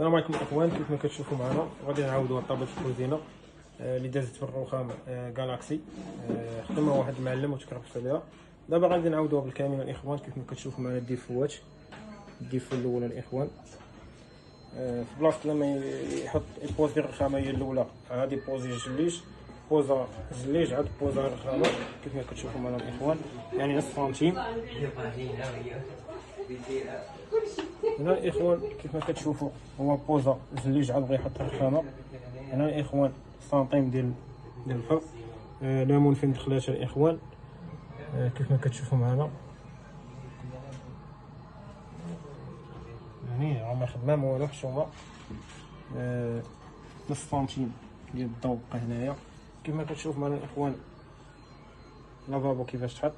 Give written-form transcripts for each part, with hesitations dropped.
السلام عليكم الاخوان. كيف ما كتشوفوا معنا غادي نعاودوا طابلة الكوزينه اللي دازت في الرخام جالاكسي. خدمها واحد المعلم وتكرفس عليها. دابا غادي نعاودوها بالكامل الاخوان. كيف ما كتشوفوا معنا الديفوات، الديفو الاول الاخوان في بلاصه لما يحط يبوزي الرخامه هي الاولى غادي يبوزي الجليج، بوزا الجليج عاد بوزا الرخامه كيف ما كتشوفوا معنا الاخوان، يعني نص سنتيم. هنا الاخوان كيف ما كتشوفوا هو بوزا الجليج عاد بغى يحط الرخامه. هنا الاخوان سنتيم ديال الفرق. ليمون فين دخلاتها الاخوان كيف ما كتشوفوا معنا، يعني راه ما خدمه ما والو حشومه. نص سنتيم ديال الضوء بقى هنايا كيف ما كتشوف معنا الاخوان. لافابو كيفاش تحط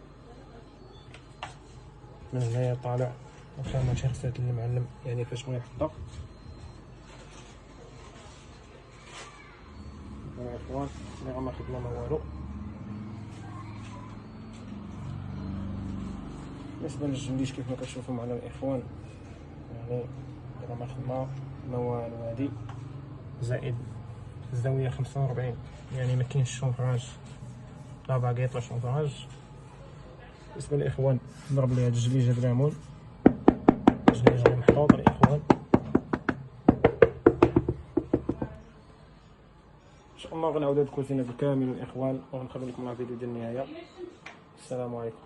من هنايا طالع وفهمنا شي رسالة المعلم يعني فاش بغا يحطها. الاخوان اللي ما خدمه ما والو. بالنسبه للجليج كيف ما كتشوفوا معنا الاخوان، يعني راه ما خدمه ما والو. هادي زائد الزاويه 45، يعني ما كاينش شونفراج، لا باقيط لا شونفراج. بالنسبه للاخوان نضرب لي هاد الجليج هاد الليمون، الجليج غير محطوط الاخوان. ان شاء الله غنعاود هاد الكوزينه بالكامل الاخوان وغنخلي لكم الفيديو ديال النهايه. السلام عليكم.